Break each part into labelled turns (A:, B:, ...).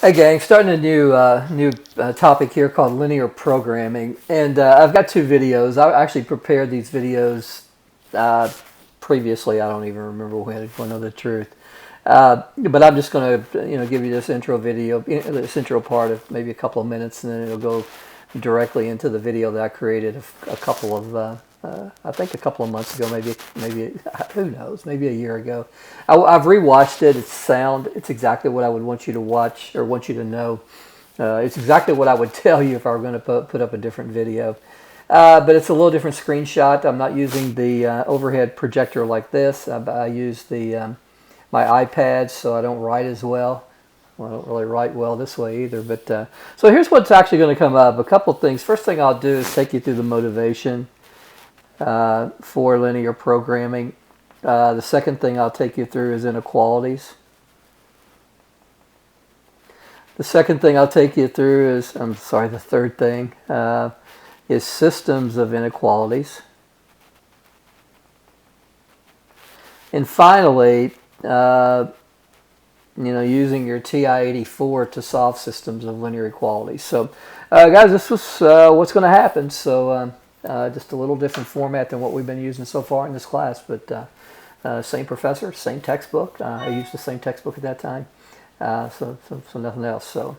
A: Hey gang, starting a new topic here called linear programming, and I've got two videos. I actually prepared these videos uh, previously. I don't even remember when. If I know the truth, but I'm just going to give you this intro video, this intro part of maybe a couple of minutes, and then it'll go directly into the video that I created a couple of I think a couple of months ago, maybe who knows, maybe a year ago. I've rewatched it. It's sound. It's exactly what I would want you to watch or want you to know. It's exactly what I would tell you if I were going to put up a different video. But it's a little different screenshot. I'm not using the overhead projector like this. I use the my iPad, so I don't write as well. Well, I don't really write well this way either. But so here's what's actually going to come up. A couple of things. First thing I'll do is take you through the motivation for linear programming. The second thing I'll take you through is inequalities. The second thing I'll take you through is, the third thing is systems of inequalities. And finally, using your TI-84 to solve systems of linear equalities. So, guys, this was what's going to happen. So, just a little different format than what we've been using so far in this class, but same professor, same textbook. I used the same textbook at that time, so nothing else. So,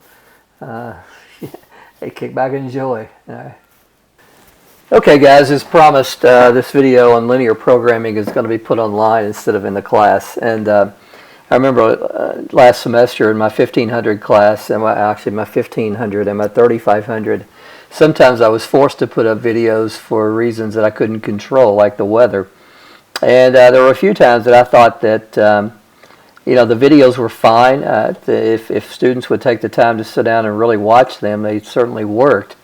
A: hey, kick back and enjoy. Okay, guys, as promised, this video on linear programming is going to be put online instead of in the class. And I remember last semester in my 1500 class, and my 1500 and my 3500, sometimes I was forced to put up videos for reasons that I couldn't control, like the weather. And there were a few times that I thought that the videos were fine. If students would take the time to sit down and really watch them, they certainly worked.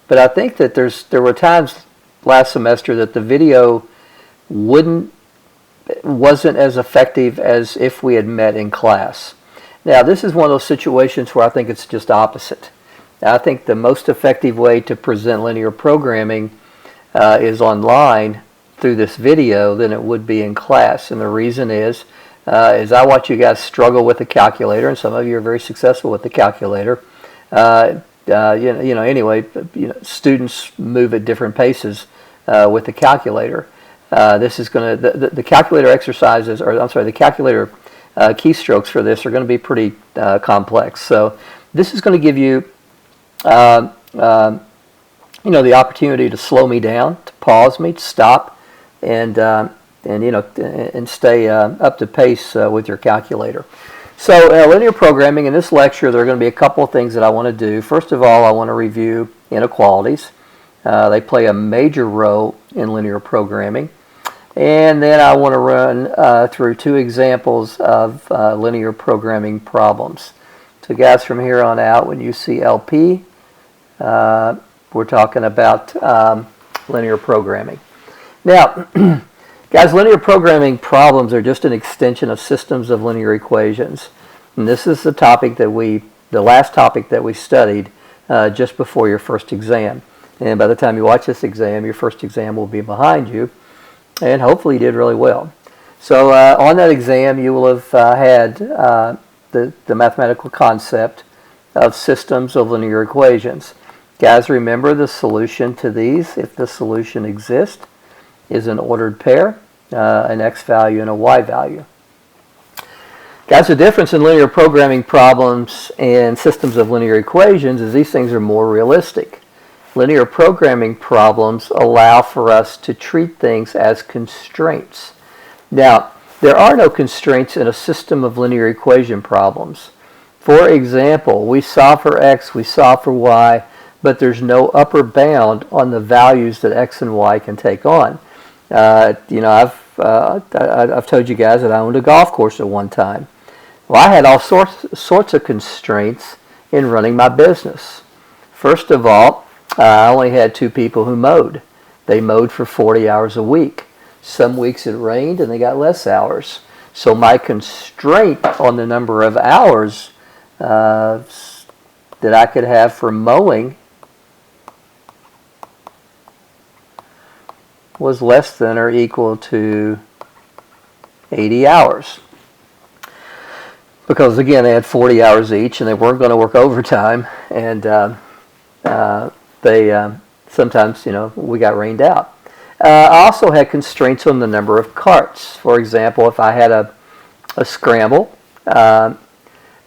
A: But I think that there were times last semester that the video wasn't as effective as if we had met in class. Now, this is one of those situations where I think it's just opposite. I think the most effective way to present linear programming is online through this video than it would be in class. And the reason is I watch you guys struggle with the calculator, and some of you are very successful with the calculator. Students move at different paces with the calculator. This is going to the calculator exercises, or I'm sorry, the calculator keystrokes for this are going to be pretty complex. So this is going to give you the opportunity to slow me down, to pause me, to stop, and stay up to pace with your calculator. So linear programming, in this lecture, there are going to be a couple of things that I want to do. First of all, I want to review inequalities. They play a major role in linear programming. And then I want to run through two examples of linear programming problems. So guys, from here on out, when you see LP, we're talking about linear programming. Now, guys, linear programming problems are just an extension of systems of linear equations. And this is the last topic that we studied just before your first exam. And by the time you watch this exam, your first exam will be behind you. And hopefully you did really well. So on that exam, you will have had the mathematical concept of systems of linear equations. Guys, remember the solution to these, if the solution exists, is an ordered pair, an x value and a y value. Guys, the difference in linear programming problems and systems of linear equations is these things are more realistic. Linear programming problems allow for us to treat things as constraints. Now, there are no constraints in a system of linear equation problems. For example, we solve for x, we solve for y, but there's no upper bound on the values that x and y can take on. I've told you guys that I owned a golf course at one time. Well, I had all sorts of constraints in running my business. First of all, I only had two people who mowed. They mowed for 40 hours a week. Some weeks it rained and they got less hours. So my constraint on the number of hours that I could have for mowing was less than or equal to 80 hours. because again they had 40 hours each and they weren't going to work overtime, and they sometimes, we got rained out. I also had constraints on the number of carts. For example, if I had a scramble, I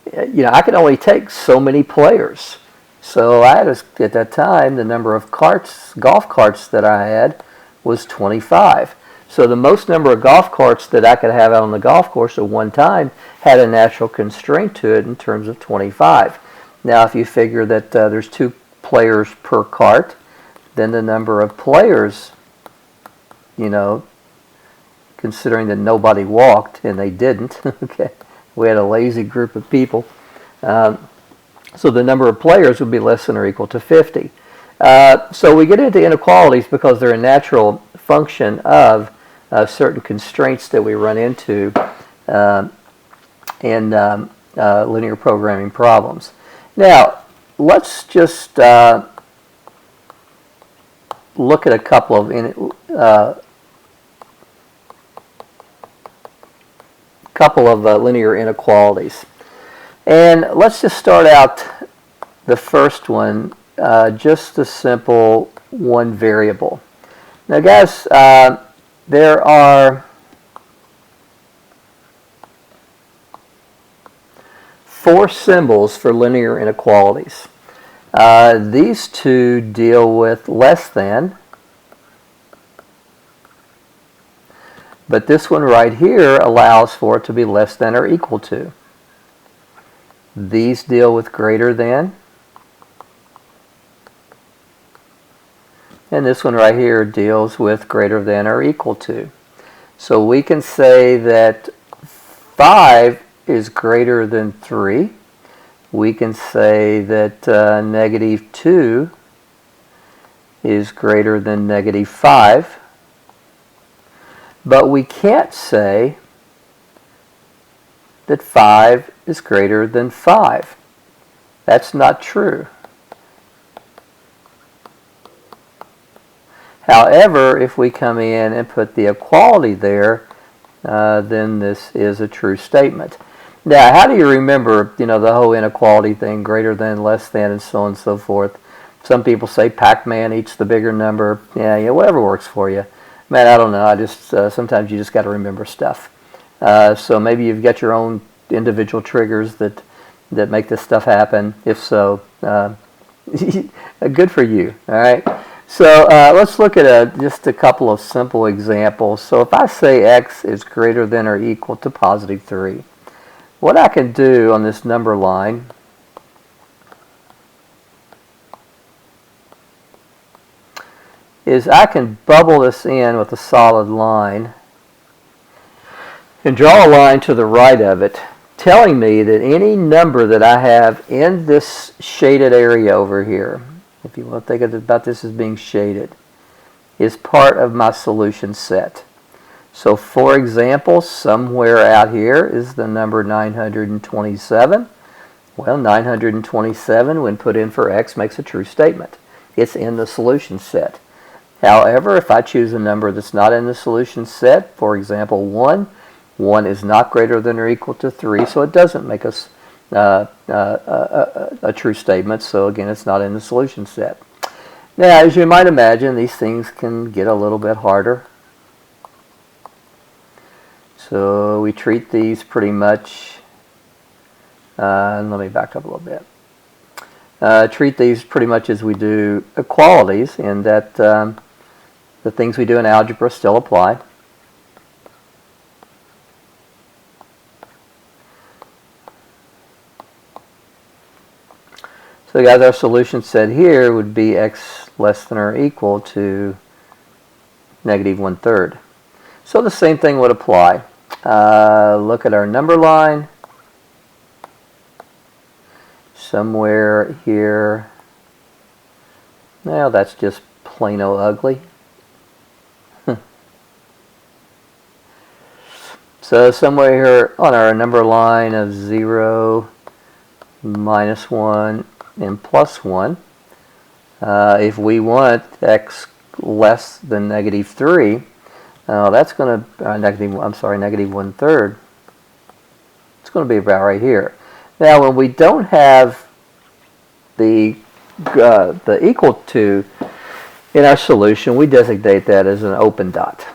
A: could only take so many players. So I had at that time, the number of golf carts that I had was 25. So the most number of golf carts that I could have out on the golf course at one time had a natural constraint to it in terms of 25. Now, if you figure that there's 2 players per cart, then the number of players, considering that nobody walked, and they didn't, okay, we had a lazy group of people, so the number of players would be less than or equal to 50. So we get into inequalities because they're a natural function of certain constraints that we run into in linear programming problems. Now, let's just look at a couple of linear inequalities. And let's just start out the first one, just a simple one variable. Now guys, there are 4 symbols for linear inequalities. These 2 deal with less than, but this one right here allows for it to be less than or equal to. These deal with greater than, and this one right here deals with greater than or equal to. So we can say that 5 is greater than 3. We can say that -2 is greater than -5. But we can't say that 5 is greater than 5. That's not true. However, if we come in and put the equality there, then this is a true statement. Now, how do you remember, the whole inequality thing, greater than, less than, and so on and so forth? Some people say Pac-Man eats the bigger number. Yeah, whatever works for you. Man, I don't know. I just sometimes you just got to remember stuff. So maybe you've got your own individual triggers that make this stuff happen. If so, good for you. All right. So let's look at just a couple of simple examples. So if I say x is greater than or equal to +3, what I can do on this number line is I can bubble this in with a solid line and draw a line to the right of it, telling me that any number that I have in this shaded area over here, if you want to think about this as being shaded, is part of my solution set. So for example, somewhere out here is the number 927. Well, 927 when put in for x makes a true statement. It's in the solution set. However, if I choose a number that's not in the solution set, for example 1 is not greater than or equal to 3, so it doesn't make us a true statement. So again, it's not in the solution set. Now, as you might imagine, these things can get a little bit harder. So we treat these pretty much, let me back up a little bit. Treat these pretty much as we do equalities, in that the things we do in algebra still apply. So guys, our solution set here would be x less than or equal to -1/3. So the same thing would apply. Look at our number line. Somewhere here, now that's just plain old ugly. So somewhere here on our number line of 0, -1, and +1, if we want x less than -3, that's going to -1/3. It's going to be about right here. Now, when we don't have the equal to in our solution, we designate that as an open dot.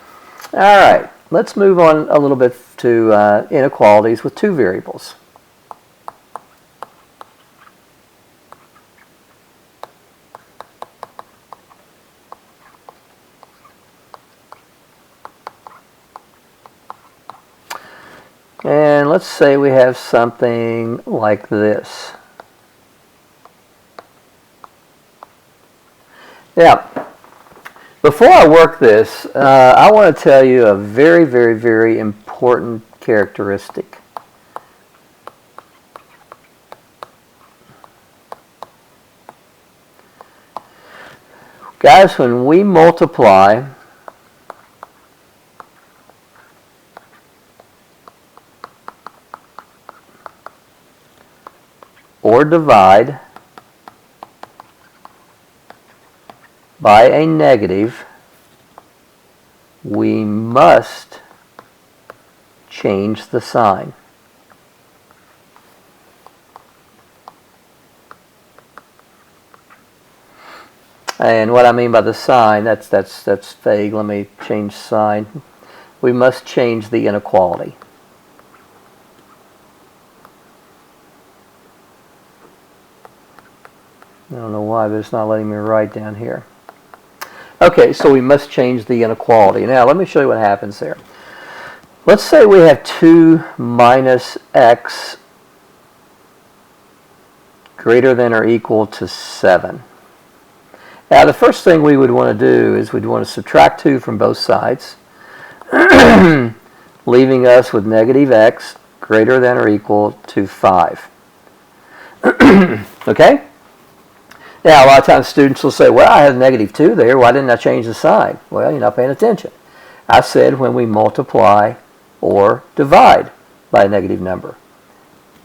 A: All right, let's move on a little bit to inequalities with two variables. And let's say we have something like this. Now, before I work this, I want to tell you a very, very, very important characteristic. Guys, when we multiply or divide by a negative, we must change the sign. And what I mean by the sign, that's vague. Let me change sign. We must change the inequality. I don't know why, but it's not letting me write down here. Okay, so we must change the inequality. Now, let me show you what happens there. Let's say we have 2 minus x greater than or equal to 7. Now, the first thing we would want to do is we'd want to subtract 2 from both sides, leaving us with negative x greater than or equal to 5. Okay? Now, a lot of times students will say, well, I have negative 2 there. Why didn't I change the sign? Well, you're not paying attention. I said when we multiply or divide by a negative number.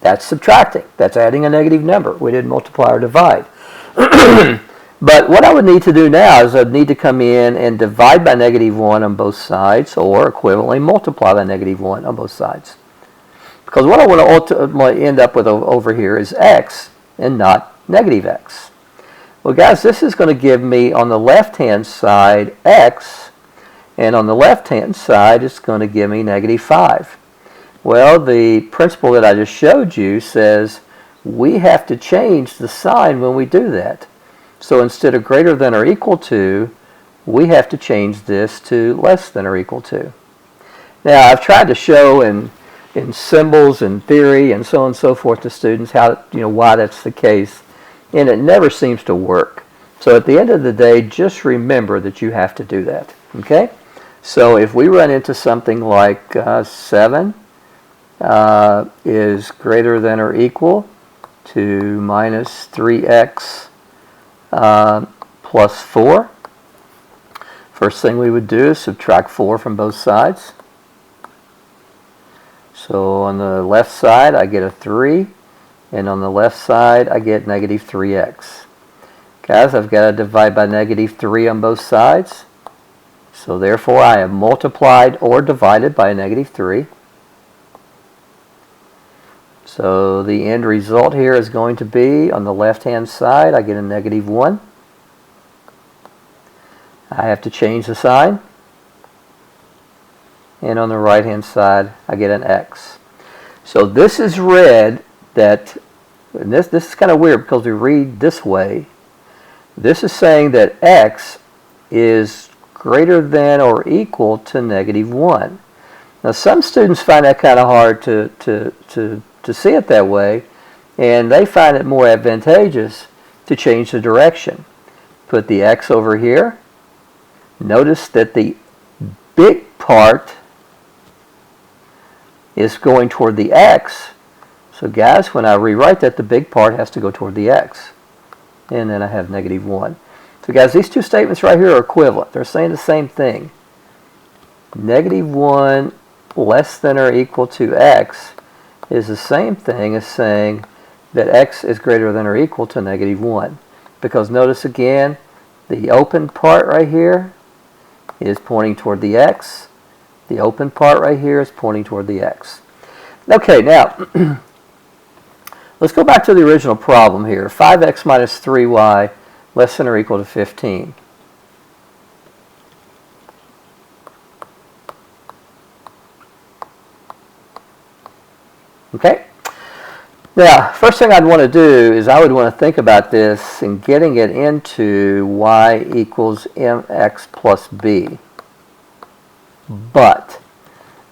A: That's subtracting. That's adding a negative number. We didn't multiply or divide. But what I would need to do now is I'd need to come in and divide by negative 1 on both sides, or equivalently multiply by negative 1 on both sides. Because what I want to ultimately end up with over here is x and not negative x. Well, guys, this is going to give me on the left-hand side x, and on the left-hand side it's going to give me negative 5. Well, the principle that I just showed you says we have to change the sign when we do that. So instead of greater than or equal to, we have to change this to less than or equal to. Now, I've tried to show in symbols and theory and so on and so forth to students how, why that's the case, and it never seems to work. So at the end of the day, just remember that you have to do that. Okay? So if we run into something like 7 is greater than or equal to minus 3x plus 4. First thing we would do is subtract 4 from both sides. So on the left side I get a 3, and on the left side I get negative 3x. Guys, I've got to divide by negative 3 on both sides. So therefore I have multiplied or divided by a negative 3. So the end result here is going to be, on the left-hand side, I get a negative 1. I have to change the sign. And on the right-hand side, I get an x. So this is read that, and this is kind of weird because we read this way. This is saying that x is greater than or equal to negative 1. Now, some students find that kind of hard to see it that way, and they find it more advantageous to change the direction. Put the x over here. Notice that the big part is going toward the x. So guys, when I rewrite that, the big part has to go toward the x. And then I have negative 1. So guys, these two statements right here are equivalent. They're saying the same thing. Negative 1 less than or equal to x is the same thing as saying that x is greater than or equal to negative 1. Because notice again, the open part right here is pointing toward the x. The open part right here is pointing toward the x. Okay, now let's go back to the original problem here. 5x minus 3y less than or equal to 15. Okay? Now, first thing I'd want to do is I would want to think about this and getting it into y equals mx plus b. But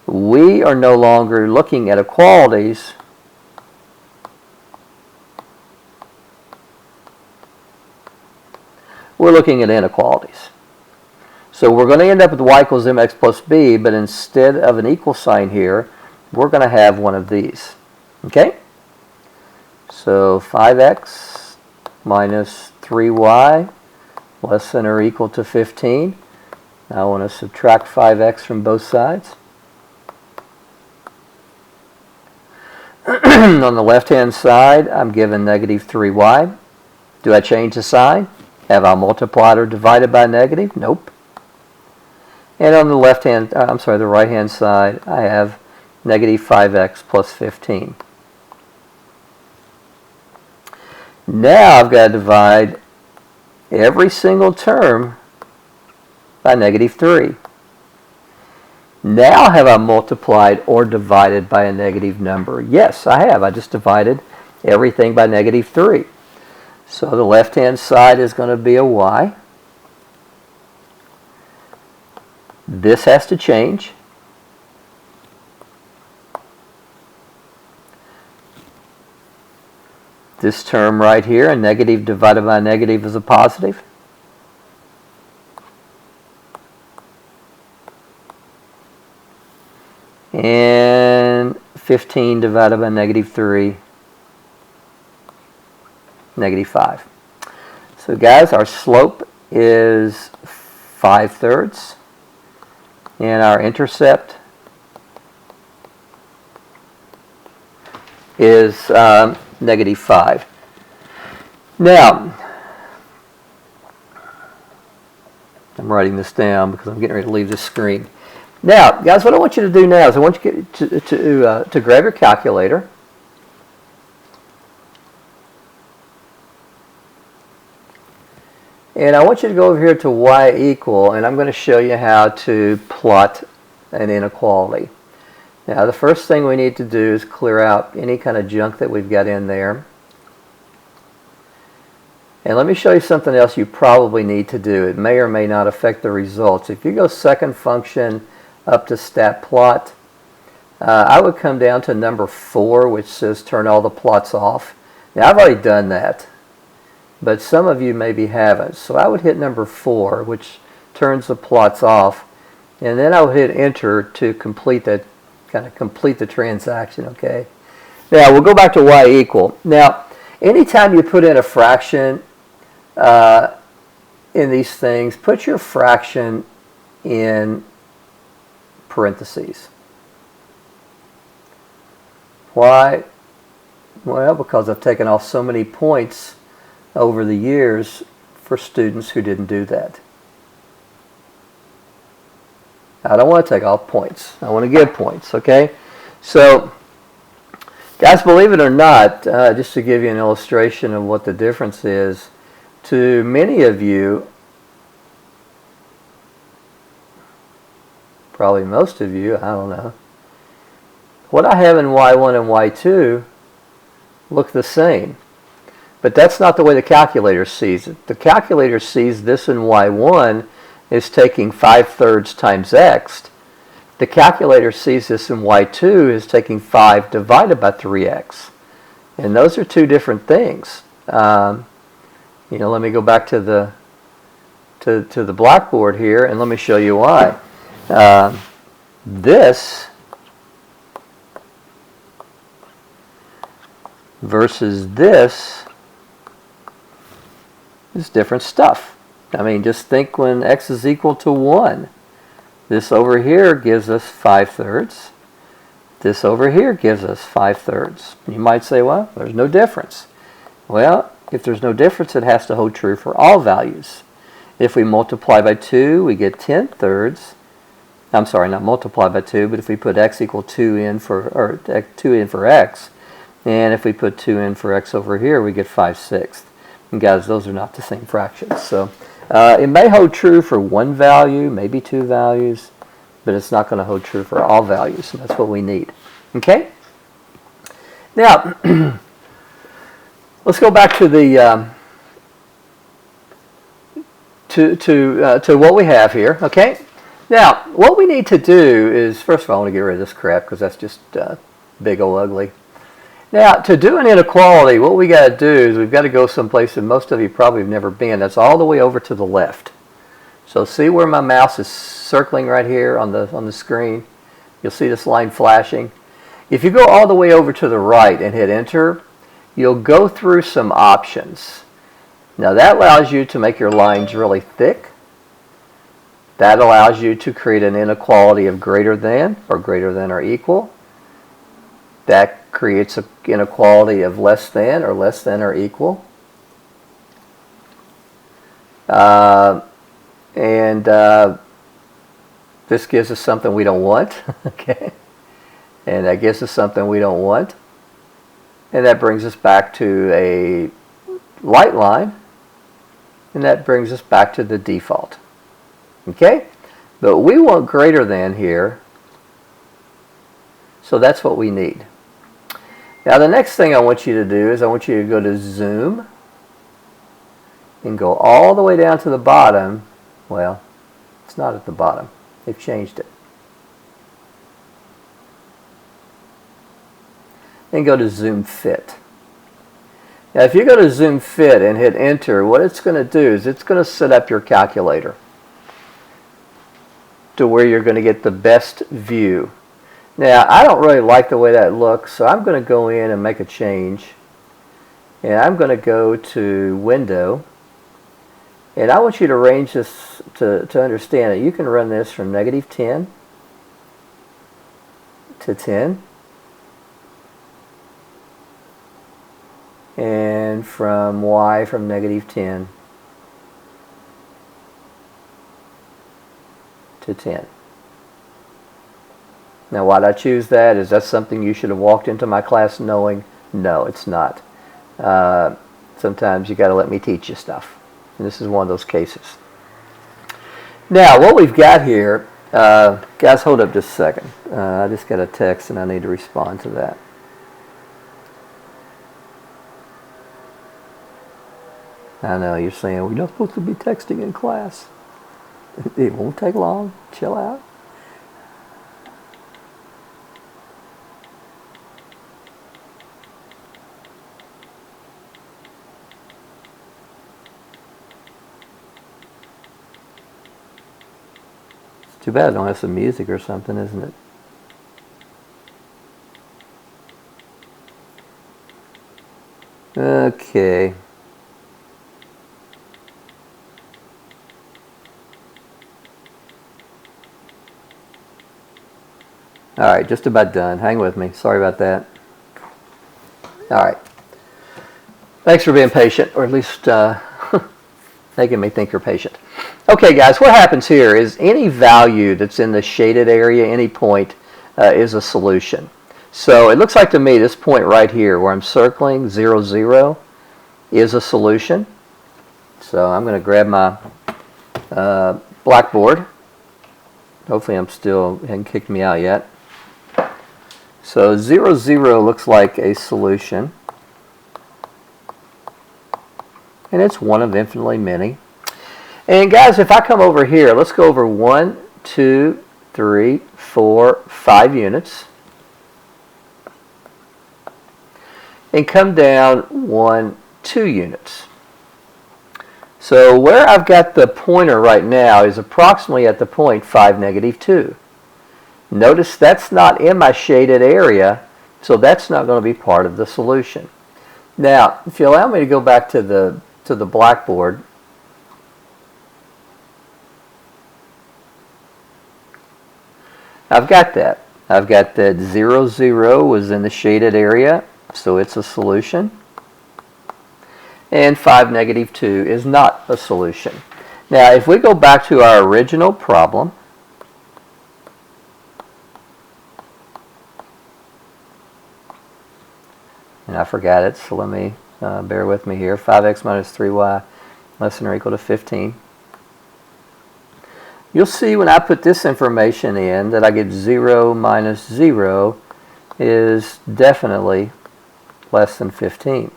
A: we are no longer looking at equalities. We're looking at inequalities. So we're going to end up with y equals mx plus b, but instead of an equal sign here, we're going to have one of these. Okay? So 5x minus 3y less than or equal to 15. Now I want to subtract 5x from both sides. On the left-hand side, I'm given negative 3y. Do I change the sign? Have I multiplied or divided by negative? Nope. And on the the right-hand side, I have negative 5x plus 15. Now I've got to divide every single term by negative 3. Now have I multiplied or divided by a negative number? Yes, I have. I just divided everything by negative 3. So the left-hand side is going to be a y. This has to change. This term right here, a negative divided by a negative is a positive. And 15 divided by negative 3, negative 5. So guys, our slope is 5/3. And our intercept is negative 5. Now, I'm writing this down because I'm getting ready to leave this screen. Now, guys, what I want you to do now is I want you to grab your calculator. And I want you to go over here to y equal, and I'm going to show you how to plot an inequality. Now, the first thing we need to do is clear out any kind of junk that we've got in there. And let me show you something else you probably need to do. It may or may not affect the results. If you go second function up to stat plot, I would come down to number 4, which says turn all the plots off. Now, I've already done that, but some of you maybe haven't. So I would hit number 4, which turns the plots off, and then I would hit enter to complete that, kind of complete the transaction, okay? Now, we'll go back to y equal. Now, anytime you put in a fraction in these things, put your fraction in parentheses. Why? Well, because I've taken off so many points over the years for students who didn't do that. I don't want to take off points. I want to give points, okay? So, guys, believe it or not, just to give you an illustration of what the difference is, to many of you, probably most of you, I don't know, what I have in y1 and y2 look the same. But that's not the way the calculator sees it. The calculator sees this in y1 is taking 5/3 times x. The calculator sees this in y2 is taking 5 divided by 3x. And those are two different things. Let me go back to the blackboard here, and let me show you why. This versus this is different stuff. I mean, just think when x is equal to 1. This over here gives us 5/3. This over here gives us 5/3. You might say, well, there's no difference. Well, if there's no difference, it has to hold true for all values. If we multiply by 2, we get 10/3. I'm sorry, not multiply by 2, but if we put x equal 2 in for, or 2 in for x, and if we put 2 in for x over here, we get 5/6. And guys, those are not the same fractions. So it may hold true for one value, maybe two values, but it's not going to hold true for all values, and that's what we need. Okay? Now, let's go back to the to what we have here. Okay? Now, what we need to do is, first of all, I want to get rid of this crap because that's just big old ugly. Now, to do an inequality, what we got to do is we've got to go someplace that most of you probably have never been. That's all the way over to the left. So see where my mouse is circling right here on the screen? You'll see this line flashing. If you go all the way over to the right and hit enter, you'll go through some options. Now that allows you to make your lines really thick. That allows you to create an inequality of greater than or equal. That creates an inequality of less than or equal. This gives us something we don't want. Okay, and that gives us something we don't want. And that brings us back to a light line. And that brings us back to the default. Okay? But we want greater than here. So that's what we need. Now the next thing I want you to do is I want you to go to Zoom and go all the way down to the bottom. Well, it's not at the bottom. They've changed it. And go to Zoom Fit. Now if you go to Zoom Fit and hit enter, what it's going to do is it's going to set up your calculator to where you're going to get the best view. Now I don't really like the way that looks, so I'm going to go in and make a change. And I'm going to go to Window. And I want you to range this to understand it. You can run this from -10 to 10. And from Y from -10 to 10. Now why did I choose that? Is that something you should have walked into my class knowing? No, it's not. Sometimes you got to let me teach you stuff. And this is one of those cases. Now what we've got here, guys, hold up just a second. I just got a text and I need to respond to that. I know you're saying we're not supposed to be texting in class. It won't take long. Chill out. It's too bad I don't have some music or something, isn't it? Okay. Alright, just about done. Hang with me. Sorry about that. Alright. Thanks for being patient, or at least making me think you're patient. Okay, guys, what happens here is any value that's in the shaded area, any point, is a solution. So it looks like to me this point right here where I'm circling, 0, 0, is a solution. So I'm going to grab my blackboard. Hopefully I'm still, hadn't kicked me out yet. So 0, 0 looks like a solution. And it's one of infinitely many. And guys, if I come over here, let's go over 1, 2, 3, 4, 5 units. And come down 1, 2 units. So where I've got the pointer right now is approximately at the point 5, -2. Notice that's not in my shaded area, so that's not going to be part of the solution. Now, if you allow me to go back to the blackboard, I've got that. I've got that 0, 0 was in the shaded area, so it's a solution. And 5, -2 is not a solution. Now, if we go back to our original problem, forgot it, so let me bear with me here. 5x minus 3y less than or equal to 15. You'll see when I put this information in that I get 0 minus 0 is definitely less than 15.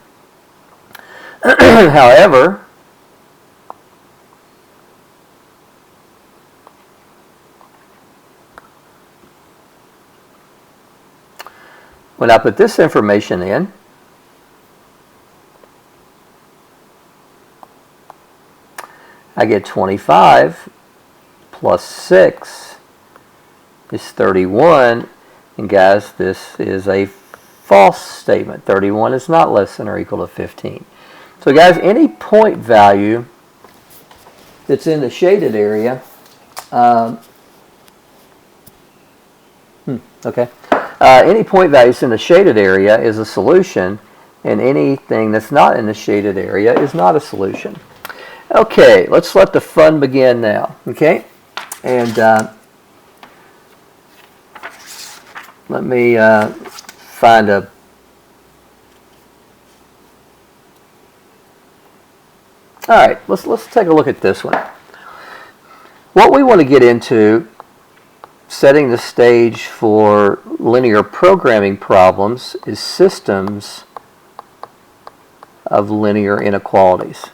A: However, when I put this information in, I get 25 plus 6 is 31. And guys, this is a false statement. 31 is not less than or equal to 15. So guys, any point value that's in the shaded area, any point value that's in the shaded area is a solution, and anything that's not in the shaded area is not a solution. Okay, let's let the fun begin now. Okay, and let me find a. All right, let's take a look at this one. What we want to get into, setting the stage for linear programming problems, is systems of linear inequalities.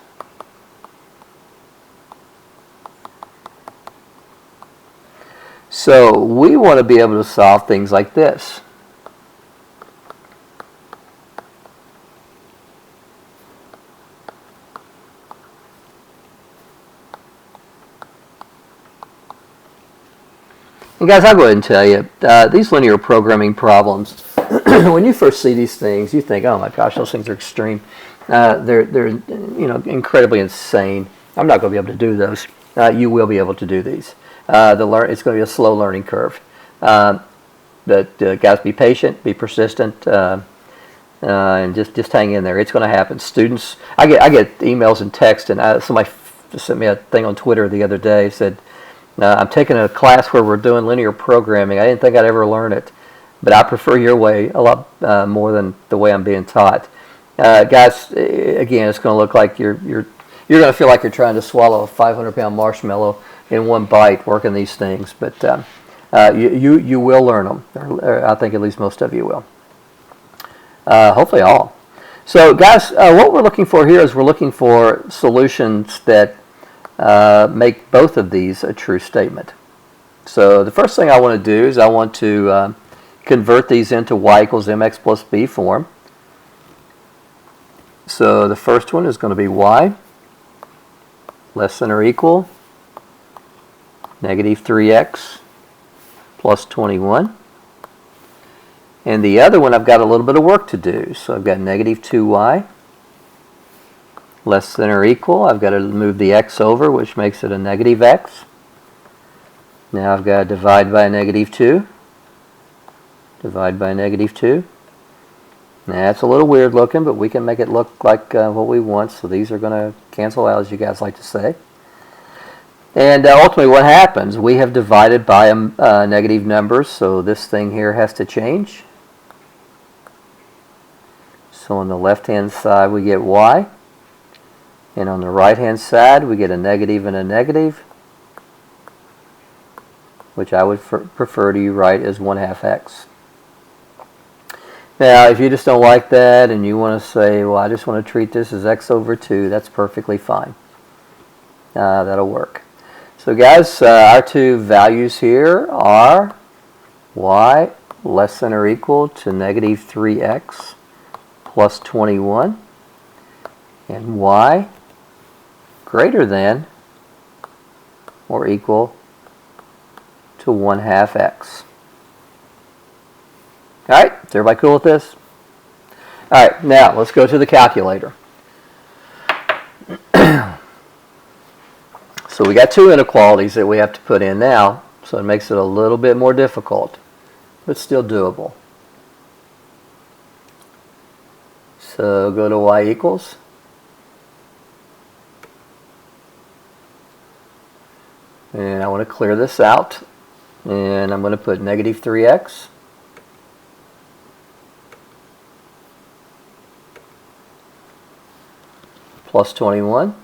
A: So we want to be able to solve things like this. And guys, I'll go ahead and tell you, these linear programming problems, when you first see these things, you think, oh my gosh, those things are extreme. They're incredibly insane. I'm not going to be able to do those. You will be able to do these. It's going to be a slow learning curve. But guys, be patient, be persistent, and just hang in there. It's going to happen. Students, I get emails and texts, and somebody sent me a thing on Twitter the other day. Said, I'm taking a class where we're doing linear programming. I didn't think I'd ever learn it, but I prefer your way a lot more than the way I'm being taught. Guys, again, it's going to look like you're going to feel like you're trying to swallow a 500-pound marshmallow in one bite working these things, but you will learn them. Or I think at least most of you will. Hopefully all. So guys, what we're looking for here is we're looking for solutions that make both of these a true statement. So the first thing I want to do is I want to convert these into y equals mx plus b form. So the first one is going to be y less than or equal negative 3x plus 21. And the other one, I've got a little bit of work to do. So I've got negative 2y less than or equal. I've got to move the x over, which makes it a negative x. Now I've got to divide by negative 2. Divide by negative 2. Now that's a little weird looking, but we can make it look like what we want. So these are going to cancel out, as you guys like to say. And ultimately what happens, we have divided by negative numbers, so this thing here has to change. So on the left-hand side we get y, and on the right-hand side we get a negative and a negative, which I would prefer to write as 1/2 x. Now if you just don't like that and you want to say, well, I just want to treat this as x over 2, that's perfectly fine. That'll work. So guys, our two values here are y less than or equal to negative 3x plus 21, and y greater than or equal to 1/2 x. All right, is everybody cool with this? All right, now let's go to the calculator. So we got two inequalities that we have to put in now, so it makes it a little bit more difficult, but still doable. So go to y equals. And I want to clear this out, and I'm going to put negative 3x plus 21.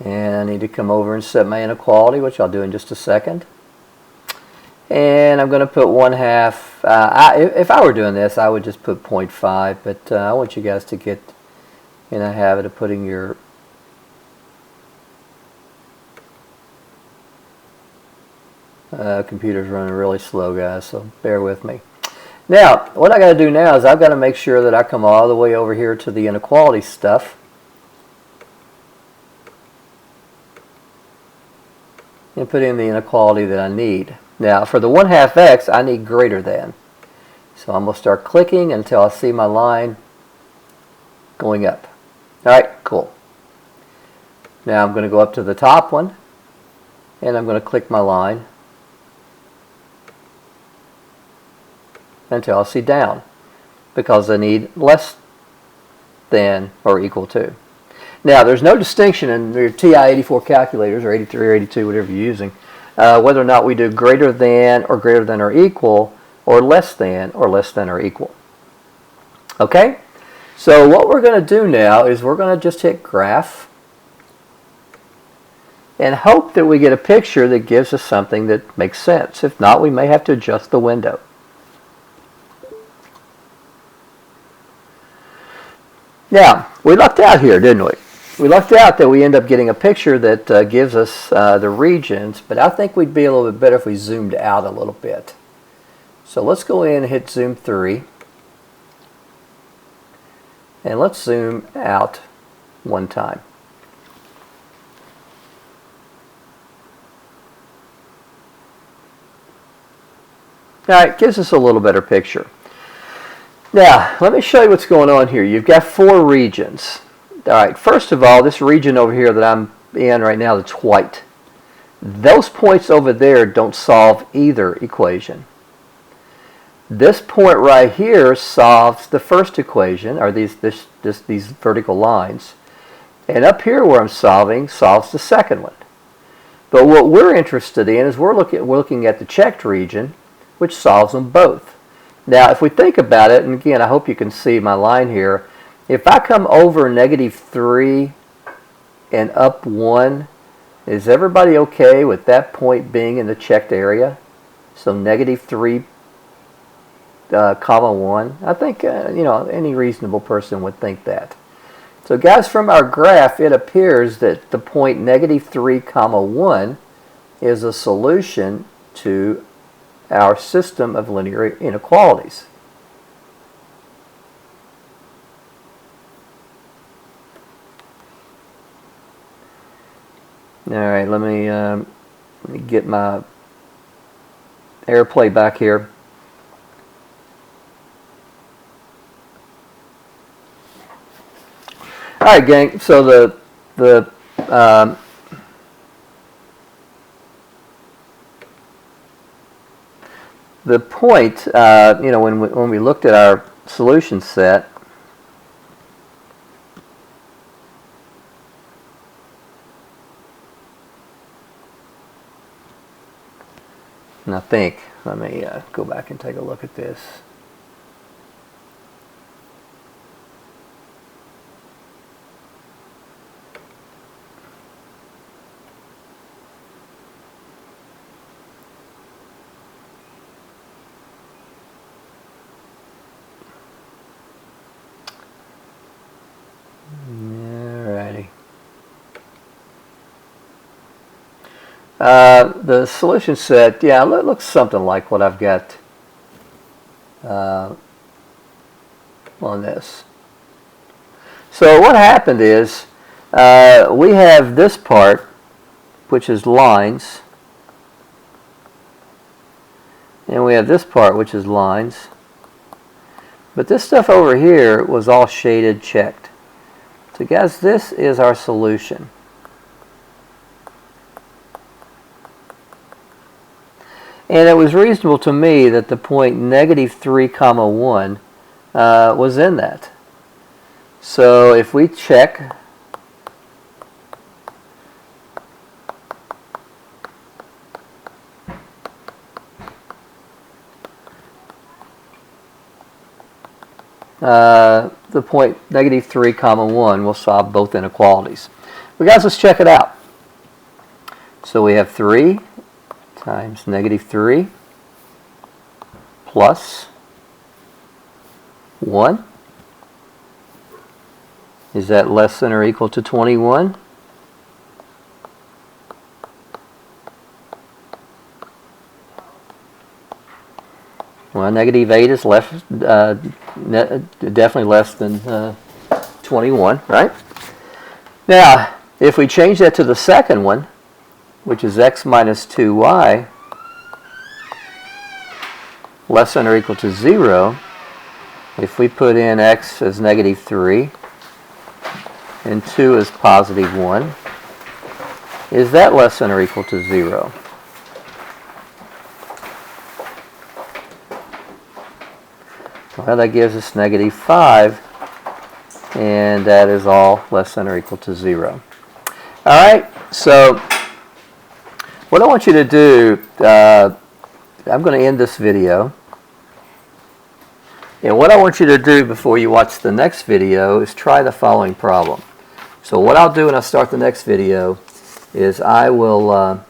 A: And I need to come over and set my inequality, which I'll do in just a second. And I'm going to put 1/2. If I were doing this, I would just put 0.5, but I want you guys to get in a habit of putting your computer's running really slow, guys, so bear with me. Now, what I got to do now is I've got to make sure that I come all the way over here to the inequality stuff and put in the inequality that I need. Now, for the 1/2 x, I need greater than. So I'm going to start clicking until I see my line going up. All right, cool. Now I'm going to go up to the top one, and I'm going to click my line until I see down, because I need less than or equal to. Now, there's no distinction in your TI-84 calculators, or 83 or 82, whatever you're using, whether or not we do greater than or equal, or less than or equal. Okay? So what we're going to do now is we're going to just hit graph and hope that we get a picture that gives us something that makes sense. If not, we may have to adjust the window. Now, we lucked out here, didn't we? We lucked out that we end up getting a picture that gives us the regions, but I think we'd be a little bit better if we zoomed out a little bit. So let's go in and hit zoom 3. And let's zoom out one time. All right, gives us a little better picture. Now, let me show you what's going on here. You've got 4 regions. All right, first of all, this region over here that I'm in right now that's white, those points over there don't solve either equation. This point right here solves the first equation, or these vertical lines. And up here where I'm solving solves the second one. But what we're interested in is we're looking at the checked region, which solves them both. Now, if we think about it, and again, I hope you can see my line here, if I come over -3 and up 1, is everybody okay with that point being in the checked area? So -3, comma 1. I think any reasonable person would think that. So guys, from our graph, it appears that the point -3, comma 1 is a solution to our system of linear inequalities. All right, let me get my AirPlay back here. All right, gang. So the point, when we looked at our solution set, and I think, let me go back and take a look at this. The solution set, yeah, it looks something like what I've got on this. So what happened is we have this part, which is lines, and we have this part, which is lines, but this stuff over here was all shaded checked. So guys, this is our solution. And it was reasonable to me that the point -3, comma 1 was in that. So if we check the point -3, 1 will solve both inequalities. Well, guys, let's check it out. So we have 3 times -3 plus 1. Is that less than or equal to 21? Well, -8 is less, definitely less than 21, right? Now, if we change that to the second one, which is x minus 2y, less than or equal to 0, if we put in x as -3 and 2 as +1, is that less than or equal to 0? Well, that gives us -5, and that is all less than or equal to 0. All right, so what I want you to do, I'm going to end this video. And what I want you to do before you watch the next video is try the following problem. So what I'll do when I start the next video is I will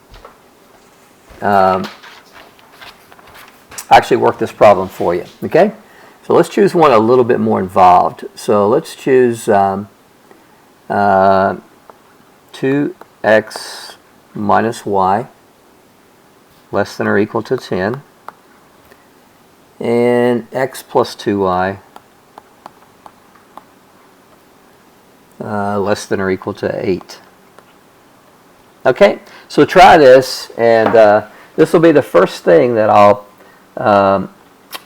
A: actually work this problem for you. Okay? So let's choose one a little bit more involved. So let's choose 2x minus y less than or equal to 10, and x plus 2y less than or equal to 8. Okay, so try this, and this will be the first thing that I'll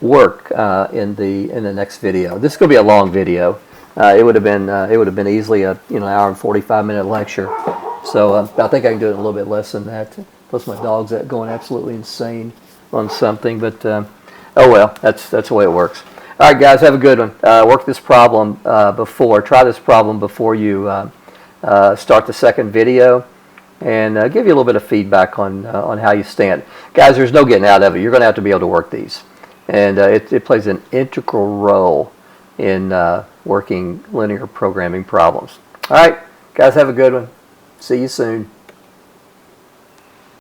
A: work in the next video. This is going to be a long video. It would have been easily a hour and 45-minute lecture. So I think I can do it in a little bit less than that. Plus my dog's going absolutely insane on something. But oh well, that's the way it works. All right, guys, have a good one. Work this problem try this problem before you start the second video, and give you a little bit of feedback on how you stand. Guys, there's no getting out of it. You're going to have to be able to work these. And it plays an integral role in working linear programming problems. All right, guys, have a good one. See you soon.